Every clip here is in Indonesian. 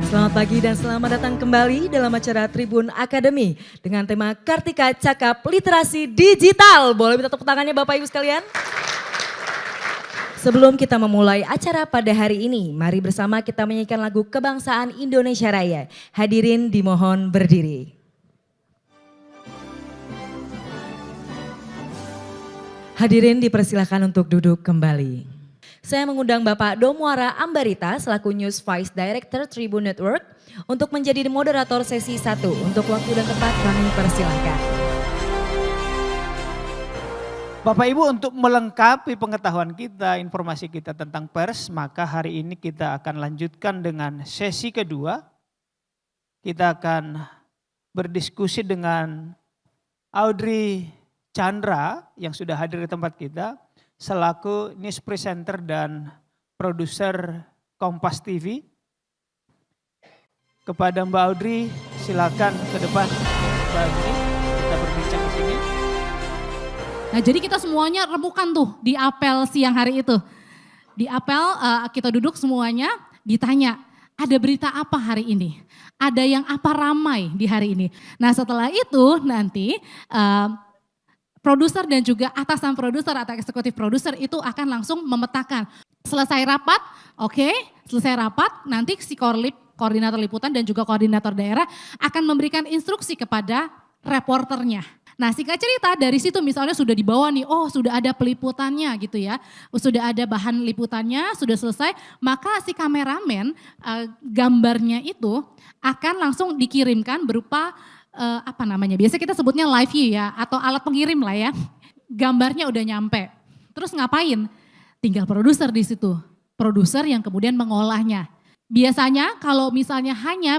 Selamat pagi dan selamat datang kembali dalam acara Tribun Academy dengan tema Kartika Cakap Literasi Digital. Boleh minta tepuk tangannya Bapak Ibu sekalian? Sebelum kita memulai acara pada hari ini, mari bersama kita menyanyikan lagu Kebangsaan Indonesia Raya. Hadirin dimohon berdiri. Hadirin dipersilahkan untuk duduk kembali. Saya mengundang Bapak Domuara Ambarita selaku News Vice Director Tribun Network untuk menjadi moderator sesi 1. Untuk waktu dan tempat kami persilahkan. Bapak Ibu, untuk melengkapi pengetahuan kita, informasi kita tentang pers, maka hari ini kita akan lanjutkan dengan sesi kedua. Kita akan berdiskusi dengan Audrey Chandra yang sudah hadir di tempat kita selaku news presenter dan produser Kompas TV. Kepada Mbak Audrey, silakan ke depan. Mbak Audrey, kita berbincang di sini. Nah, jadi kita semuanya remukan tuh di apel siang hari itu. Di apel kita duduk semuanya ditanya, ada berita apa hari ini? Ada yang apa ramai di hari ini? Nah, setelah itu nanti produser dan juga atasan produser atau eksekutif produser itu akan langsung memetakan. Selesai rapat, selesai rapat nanti si koordinator liputan dan juga koordinator daerah akan memberikan instruksi kepada reporternya. Nah, singkat cerita dari situ misalnya sudah dibawa nih, sudah ada peliputannya gitu ya. Sudah ada bahan liputannya, sudah selesai, maka si kameramen gambarnya itu akan langsung dikirimkan berupa biasa kita sebutnya live view ya, atau alat pengirim lah ya. Gambarnya udah nyampe. Terus ngapain? Tinggal produser di situ. Produser yang kemudian mengolahnya. Biasanya kalau misalnya hanya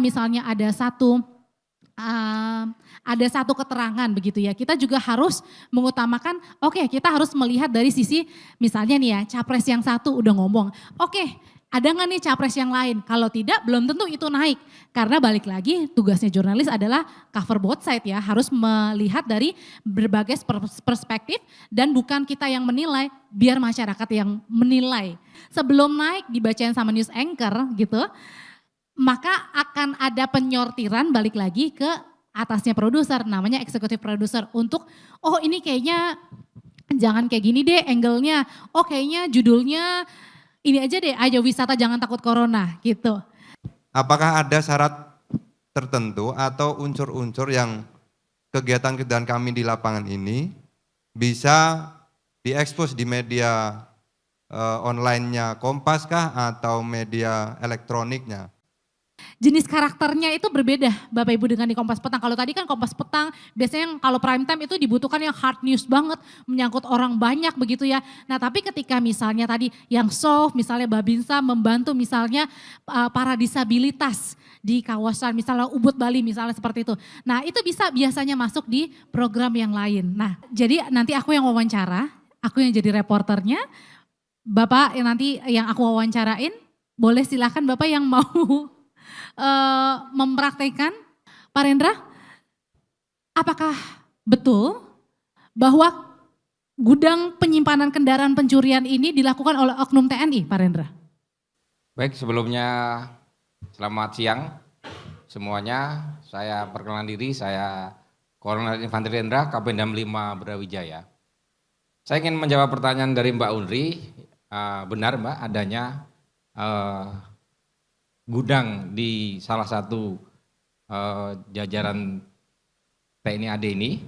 misalnya ada satu keterangan begitu ya. Kita juga harus mengutamakan, kita harus melihat dari sisi misalnya nih ya, capres yang satu udah ngomong. Ada nggak nih capres yang lain? Kalau tidak, belum tentu itu naik. Karena balik lagi tugasnya jurnalis adalah cover both side ya. Harus melihat dari berbagai perspektif dan bukan kita yang menilai, biar masyarakat yang menilai. Sebelum naik dibacain sama news anchor gitu, maka akan ada penyortiran balik lagi ke atasnya produser, namanya eksekutif produser. Untuk, ini kayaknya jangan kayak gini deh angle-nya. Kayaknya judulnya ini aja deh, ayo wisata jangan takut corona gitu. Apakah ada syarat tertentu atau unsur-unsur yang kegiatan-kegiatan kami di lapangan ini bisa diekspos di media online-nya Kompas kah atau media elektroniknya? Jenis karakternya itu berbeda Bapak Ibu dengan di Kompas Petang. Kalau tadi kan Kompas Petang biasanya kalau prime time itu dibutuhkan yang hard news banget, menyangkut orang banyak begitu ya. Nah tapi ketika misalnya tadi yang soft, misalnya Babinsa membantu misalnya para disabilitas di kawasan misalnya Ubud Bali misalnya seperti itu. Nah itu bisa biasanya masuk di program yang lain. Nah jadi nanti aku yang wawancara, aku yang jadi reporternya, Bapak yang nanti yang aku wawancarain, boleh silakan Bapak yang mau mempraktekkan. Pak Rendra, apakah betul bahwa gudang penyimpanan kendaraan pencurian ini dilakukan oleh oknum TNI, Pak Rendra? Baik, sebelumnya selamat siang semuanya. Saya perkenalan diri, saya Kolonel Infanteri Rendra, Kapendam 5 Brawijaya. Saya ingin menjawab pertanyaan dari Mbak Undri. Benar Mbak, adanya gudang di salah satu jajaran TNI AD ini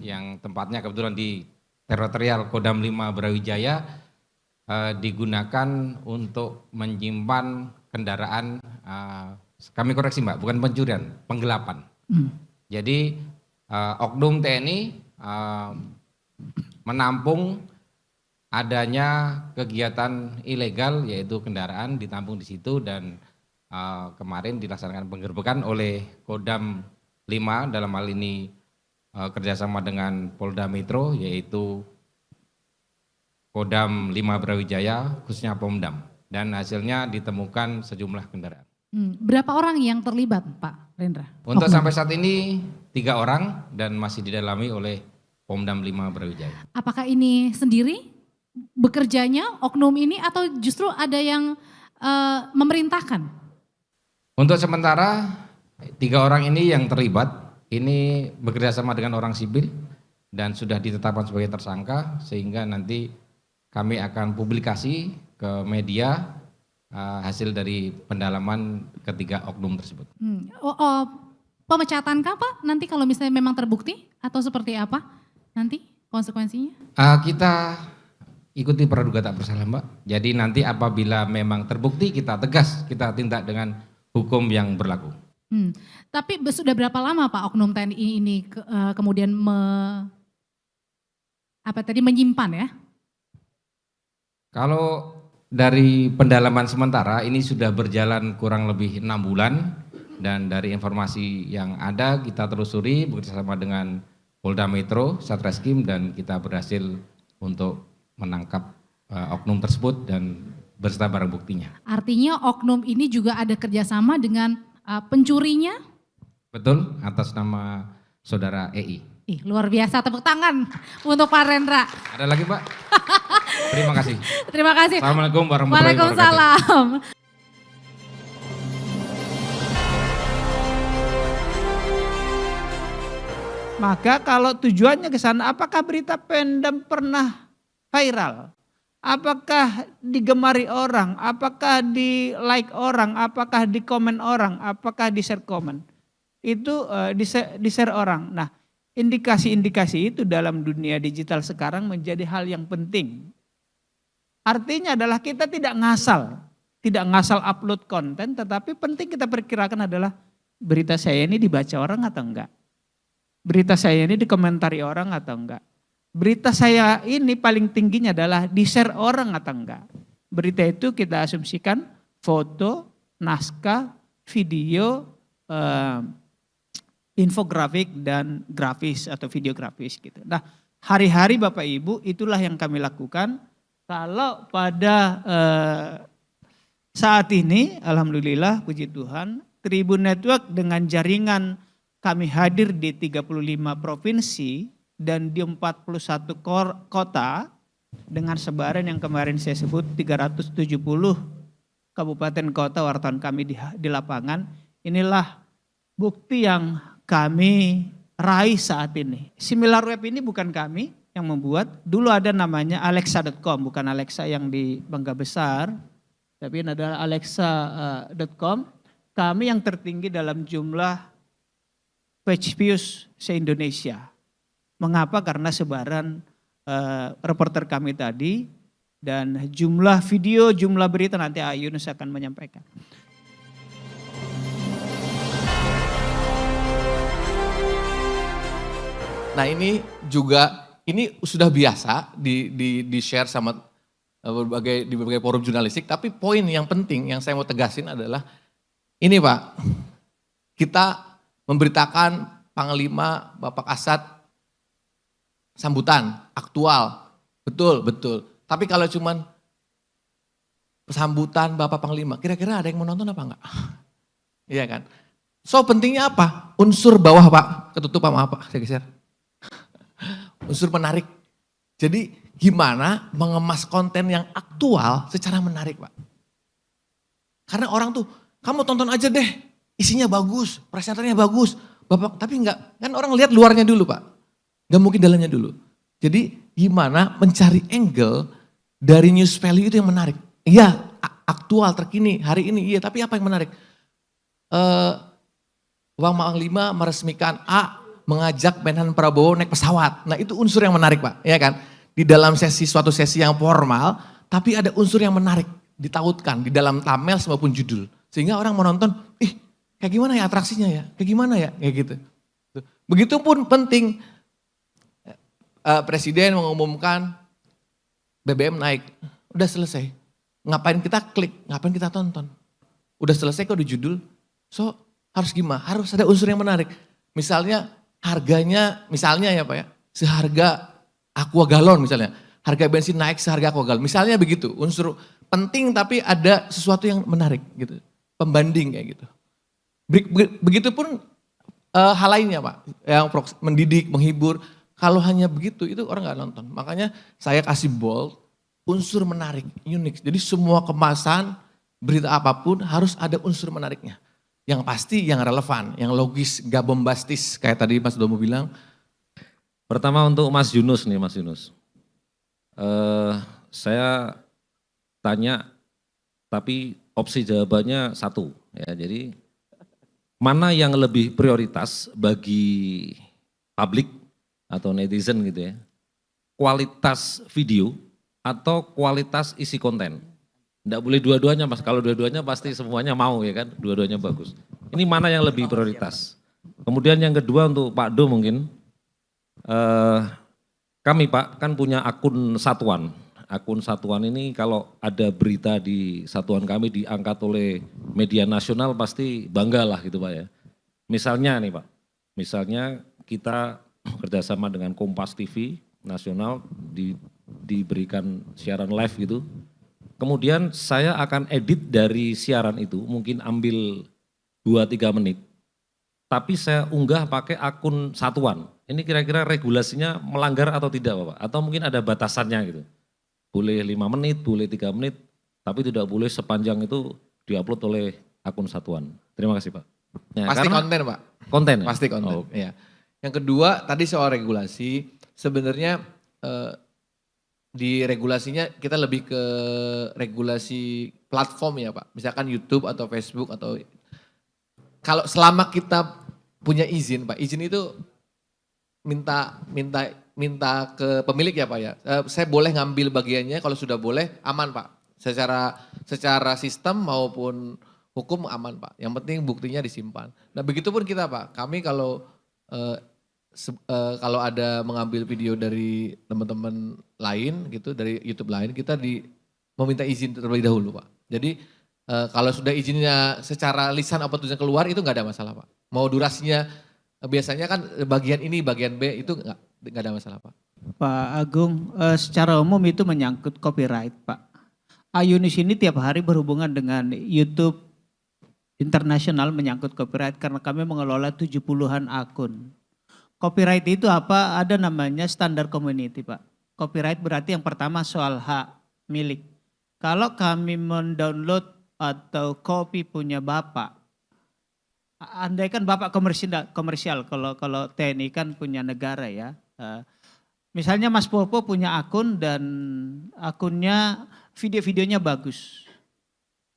yang tempatnya kebetulan di teritorial Kodam 5 Brawijaya digunakan untuk menyimpan kendaraan, kami koreksi Mbak, bukan pencurian, penggelapan. Jadi oknum TNI menampung adanya kegiatan ilegal yaitu kendaraan ditampung di situ dan kemarin dilaksanakan penggerbekan oleh Kodam 5 dalam hal ini kerjasama dengan Polda Metro yaitu Kodam 5 Brawijaya khususnya Pomdam dan hasilnya ditemukan sejumlah kendaraan. Berapa orang yang terlibat Pak Rendra? Untuk sampai saat ini 3 orang dan masih didalami oleh Pomdam 5 Brawijaya. Apakah ini sendiri bekerjanya oknum ini atau justru ada yang memerintahkan? Untuk sementara 3 orang ini yang terlibat ini bekerja sama dengan orang sipil dan sudah ditetapkan sebagai tersangka, sehingga nanti kami akan publikasi ke media hasil dari pendalaman ketiga oknum tersebut. Pemecatan kah Pak nanti kalau misalnya memang terbukti atau seperti apa nanti konsekuensinya? Kita ikuti praduga tak bersalah Mbak. Jadi nanti apabila memang terbukti kita tegas, kita tindak dengan hukum yang berlaku. Tapi sudah berapa lama Pak oknum TNI ini kemudian menyimpan ya? Kalau dari pendalaman sementara ini sudah berjalan kurang lebih 6 bulan dan dari informasi yang ada kita telusuri bekerjasama dengan Polda Metro, Satreskrim dan kita berhasil untuk menangkap oknum tersebut dan beserta barang buktinya. Artinya oknum ini juga ada kerjasama dengan pencurinya? Betul, atas nama saudara EI. Luar biasa, tepuk tangan untuk Pak Rendra. Ada lagi Pak? Terima kasih. Terima kasih. Assalamualaikum warahmatullahi wabarakatuh. Waalaikumsalam. Maka kalau tujuannya ke sana, apakah berita Pemdam pernah viral? Apakah digemari orang? Apakah di like orang? Apakah di komen orang? Apakah di share komen? Itu di share orang. Nah, indikasi-indikasi itu dalam dunia digital sekarang menjadi hal yang penting. Artinya adalah kita tidak ngasal upload konten, tetapi penting kita perkirakan adalah berita saya ini dibaca orang atau enggak. Berita saya ini dikomentari orang atau enggak. Berita saya ini paling tingginya adalah di-share orang atau enggak. Berita itu kita asumsikan foto, naskah, video, infografik dan grafis atau videografis gitu. Nah, hari-hari Bapak Ibu itulah yang kami lakukan. Kalau pada saat ini alhamdulillah puji Tuhan Tribun Network dengan jaringan kami hadir di 35 provinsi dan di 41 kota dengan sebaran yang kemarin saya sebut 370 kabupaten kota wartawan kami di lapangan. Inilah bukti yang kami raih saat ini. SimilarWeb ini bukan kami yang membuat, dulu ada namanya alexa.com, bukan Alexa yang di Bangka Besar, tapi ini adalah alexa.com. Kami yang tertinggi dalam jumlah page views se-Indonesia. Mengapa? Karena sebaran reporter kami tadi dan jumlah video, jumlah berita nanti Ayunus akan menyampaikan. Nah ini juga, ini sudah biasa di share sama di berbagai forum jurnalistik, tapi poin yang penting yang saya mau tegasin adalah ini Pak, kita memberitakan Panglima Bapak Kasat sambutan aktual, betul. Tapi kalau cuman sambutan Bapak Panglima, kira-kira ada yang mau nonton apa enggak? Iya kan? So pentingnya apa? Unsur bawah Pak, ketutup sama apa? Saya geser. Unsur menarik. Jadi gimana mengemas konten yang aktual secara menarik Pak. Karena orang tuh, kamu tonton aja deh, isinya bagus, presenternya bagus. Bapak, tapi enggak, kan orang lihat luarnya dulu Pak. Enggak mungkin dalamnya dulu. Jadi gimana mencari angle dari news value itu yang menarik. Iya, aktual, terkini, hari ini, iya, tapi apa yang menarik? Bang Panglima meresmikan A, mengajak Menhan Prabowo naik pesawat. Nah itu unsur yang menarik Pak, ya kan? Di dalam suatu sesi yang formal, tapi ada unsur yang menarik, ditautkan di dalam thumbnail maupun judul. Sehingga orang menonton, kayak gimana ya atraksinya ya, kayak gimana ya, kayak gitu. Begitupun penting, Presiden mengumumkan BBM naik, udah selesai. Ngapain kita klik, ngapain kita tonton. Udah selesai kok di judul, so harus gimana, harus ada unsur yang menarik. Misalnya harganya, misalnya ya Pak ya, seharga Aqua Galon misalnya. Harga bensin naik seharga Aqua Galon. Misalnya begitu, unsur penting tapi ada sesuatu yang menarik gitu. Pembanding kayak gitu. Begitupun hal lainnya Pak, yang mendidik, menghibur. Kalau hanya begitu itu orang nggak nonton. Makanya saya kasih bold, unsur menarik, unik. Jadi semua kemasan berita apapun harus ada unsur menariknya. Yang pasti yang relevan, yang logis, gak bombastis kayak tadi Mas Domo bilang. Pertama untuk Mas Yunus nih, Mas Yunus. Saya tanya, tapi opsi jawabannya satu. Ya, jadi mana yang lebih prioritas bagi publik atau netizen gitu ya? Kualitas video atau kualitas isi konten? Enggak boleh dua-duanya Mas, kalau dua-duanya pasti semuanya mau ya kan, dua-duanya bagus. Ini mana yang lebih prioritas? Kemudian yang kedua untuk Pak Do mungkin, kami Pak kan punya akun satuan. Akun satuan ini kalau ada berita di satuan kami diangkat oleh media nasional pasti bangga lah gitu Pak ya. Misalnya nih Pak, misalnya kita kerjasama dengan Kompas TV nasional diberikan siaran live gitu. Kemudian saya akan edit dari siaran itu, mungkin ambil 2-3 menit. Tapi saya unggah pakai akun satuan. Ini kira-kira regulasinya melanggar atau tidak Bapak? Atau mungkin ada batasannya gitu. Boleh 5 menit, boleh 3 menit, tapi tidak boleh sepanjang itu diupload oleh akun satuan. Terima kasih Pak. Ya, Pasti konten Pak? Konten ya? Pasti konten, Oh. ya. Yang kedua tadi soal regulasi, sebenarnya di regulasinya kita lebih ke regulasi platform ya Pak. Misalkan YouTube atau Facebook atau kalau selama kita punya izin Pak, izin itu minta ke pemilik ya Pak ya. Saya boleh ngambil bagiannya kalau sudah boleh aman Pak. Secara sistem maupun hukum aman Pak. Yang penting buktinya disimpan. Nah begitupun kita Pak. Kami kalau ada mengambil video dari teman-teman lain gitu, dari YouTube lain, kita meminta izin terlebih dahulu Pak. Jadi kalau sudah izinnya secara lisan apa tulisan keluar itu nggak ada masalah Pak. Mau durasinya biasanya kan bagian ini, bagian B itu nggak ada masalah Pak. Pak Agung, secara umum itu menyangkut copyright Pak. Ayunis ini tiap hari berhubungan dengan YouTube internasional menyangkut copyright karena kami mengelola 70-an akun. Copyright itu apa? Ada namanya standar community Pak. Copyright berarti yang pertama soal hak milik. Kalau kami mendownload atau copy punya Bapak, andaikan Bapak komersial kalau TNI kan punya negara ya. Misalnya Mas Popo punya akun dan akunnya video-videonya bagus.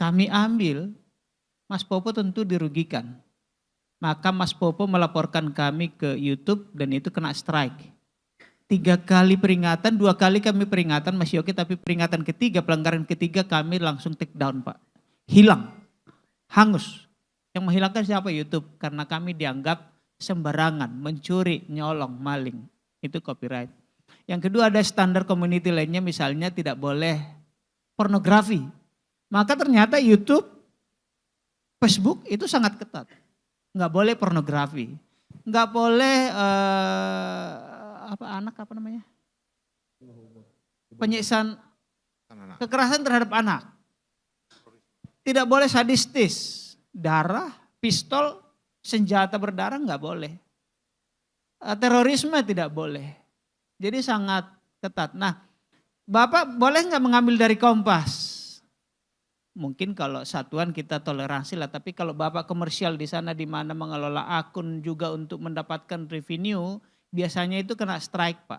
Kami ambil, Mas Popo tentu dirugikan. Maka Mas Popo melaporkan kami ke YouTube dan itu kena strike. 3 kali peringatan, 2 kali kami peringatan Mas Yogi, tapi peringatan ketiga, pelanggaran ketiga kami langsung take down Pak. Hilang, hangus. Yang menghilangkan siapa? YouTube. Karena kami dianggap sembarangan, mencuri, nyolong, maling. Itu copyright. Yang kedua ada standar community lainnya, misalnya tidak boleh pornografi. Maka ternyata YouTube, Facebook itu sangat ketat. Nggak boleh pornografi, nggak boleh penyiksaan, kekerasan terhadap anak, tidak boleh sadistis, darah, pistol, senjata berdarah nggak boleh, terorisme tidak boleh, jadi sangat ketat. Nah, Bapak boleh nggak mengambil dari Kompas? Mungkin kalau satuan kita toleransi lah, tapi kalau Bapak komersial di sana di mana mengelola akun juga untuk mendapatkan revenue, biasanya itu kena strike Pak.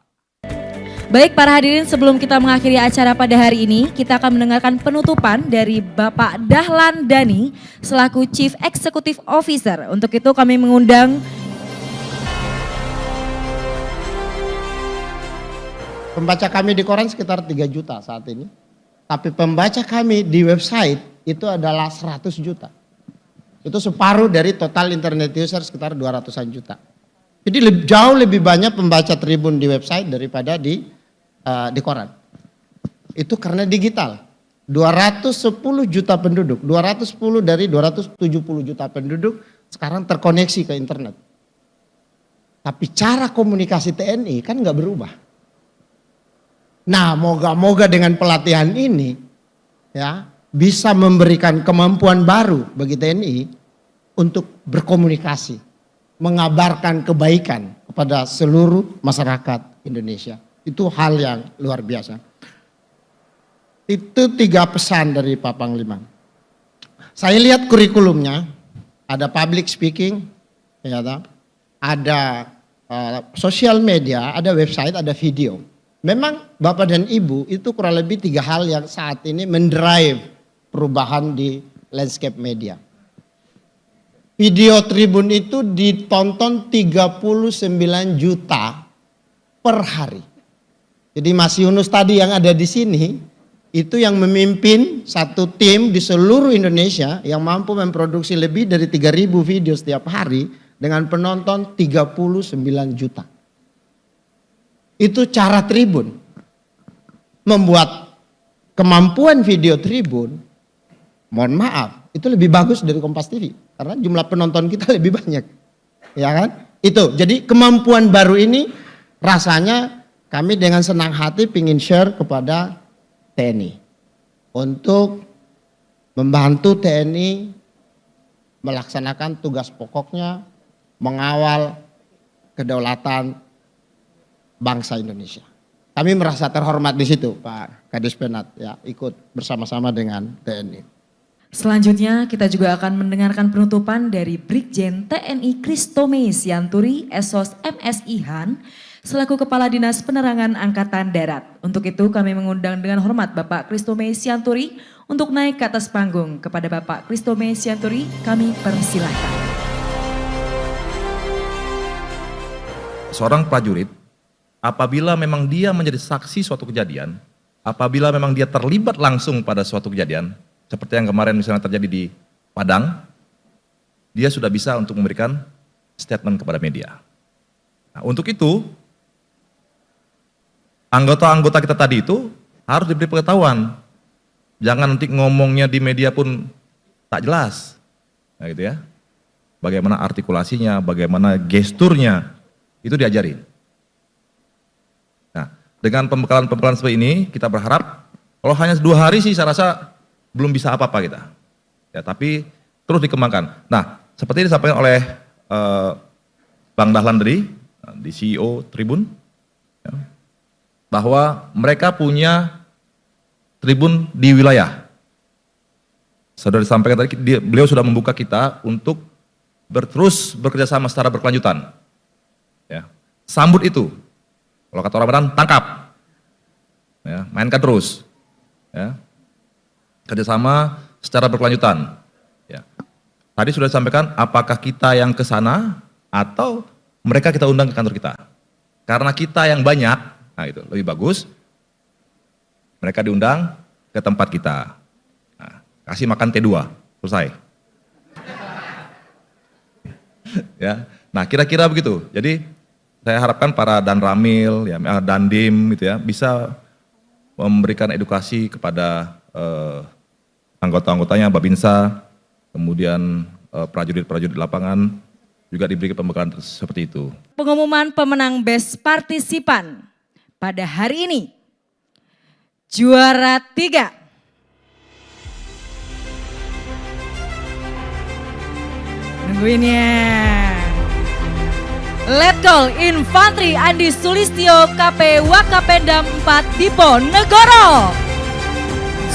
Baik para hadirin, sebelum kita mengakhiri acara pada hari ini, kita akan mendengarkan penutupan dari Bapak Dahlan Dhani selaku Chief Executive Officer. Untuk itu kami mengundang pembaca kami di koran sekitar 3 juta saat ini. Tapi pembaca kami di website itu adalah 100 juta. Itu separuh dari total internet user sekitar 200-an juta. Jadi jauh lebih banyak pembaca Tribun di website daripada di koran. Itu karena digital. 210 juta penduduk, 210 dari 270 juta penduduk sekarang terkoneksi ke internet. Tapi cara komunikasi TNI kan nggak berubah. Nah, moga-moga dengan pelatihan ini ya bisa memberikan kemampuan baru bagi TNI untuk berkomunikasi mengabarkan kebaikan kepada seluruh masyarakat Indonesia. Itu hal yang luar biasa. Itu 3 pesan dari Pak Panglima. Saya lihat kurikulumnya, ada public speaking, ya, ada sosial media, ada website, ada video. Memang Bapak dan Ibu itu kurang lebih 3 hal yang saat ini mendrive perubahan di landscape media. Video Tribun itu ditonton 39 juta per hari. Jadi Mas Yunus tadi yang ada di sini, itu yang memimpin satu tim di seluruh Indonesia yang mampu memproduksi lebih dari 3.000 video setiap hari dengan penonton 39 juta. Itu cara Tribun. Membuat kemampuan video Tribun, mohon maaf, itu lebih bagus dari Kompas TV. Karena jumlah penonton kita lebih banyak. Ya kan? Itu, jadi kemampuan baru ini rasanya kami dengan senang hati ingin share kepada TNI. Untuk membantu TNI melaksanakan tugas pokoknya, mengawal kedaulatan bangsa Indonesia. Kami merasa terhormat di situ, Pak Kadis Penat, ya, ikut bersama-sama dengan TNI. Selanjutnya kita juga akan mendengarkan penutupan dari Brigjen TNI Kristome Sianturi, Esos MSI Han, selaku Kepala Dinas Penerangan Angkatan Darat. Untuk itu kami mengundang dengan hormat Bapak Kristome Sianturi untuk naik ke atas panggung. Kepada Bapak Kristome Sianturi kami persilahkan. Seorang prajurit, apabila memang dia menjadi saksi suatu kejadian, apabila memang dia terlibat langsung pada suatu kejadian, seperti yang kemarin misalnya terjadi di Padang, dia sudah bisa untuk memberikan statement kepada media. Nah, untuk itu, anggota-anggota kita tadi itu harus diberi pengetahuan. Jangan nanti ngomongnya di media pun tak jelas. Nah, gitu ya. Bagaimana artikulasinya, bagaimana gesturnya, itu diajarin. Nah, dengan pembekalan-pembekalan seperti ini, kita berharap, kalau hanya 2 hari sih saya rasa belum bisa apa-apa kita. Ya, tapi terus dikembangkan. Nah, seperti disampaikan oleh Bang Dahlan tadi, di CEO Tribun, ya, bahwa mereka punya tribun di wilayah. Sudah disampaikan tadi, beliau sudah membuka kita untuk terus bekerja sama secara berkelanjutan. Ya, sambut itu. Kalau kata orang Medan, tangkap. Ya, mainkan terus. Ya, kerjasama secara berkelanjutan. Ya. Tadi sudah disampaikan apakah kita yang ke sana atau mereka kita undang ke kantor kita. Karena kita yang banyak, nah itu lebih bagus. Mereka diundang ke tempat kita. Nah, kasih makan T2, selesai. Ya, nah kira-kira begitu. Jadi saya harapkan para Danramil, ya, Dandim, gitu ya, bisa memberikan edukasi kepada anggota-anggotanya, Babinsa, kemudian prajurit-prajurit lapangan juga diberi pembekalan seperti itu. Pengumuman pemenang Best Partisipan pada hari ini. Juara 3. Nungguin ya. Letkol Infantri Andi Sulistyo KP Wakapendam 4 Diponegoro.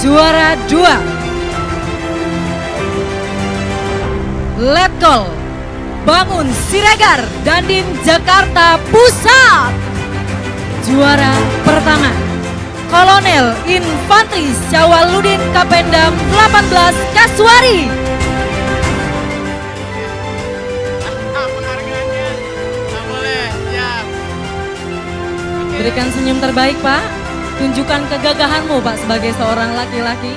Juara 2. Letkol Bangun Siregar Dandim Jakarta Pusat. Juara pertama. Kolonel Infantri Syawaludin Kapendam 18 Kasuari. Berikan senyum terbaik, Pak. Tunjukkan kegagahanmu, Pak, sebagai seorang laki-laki.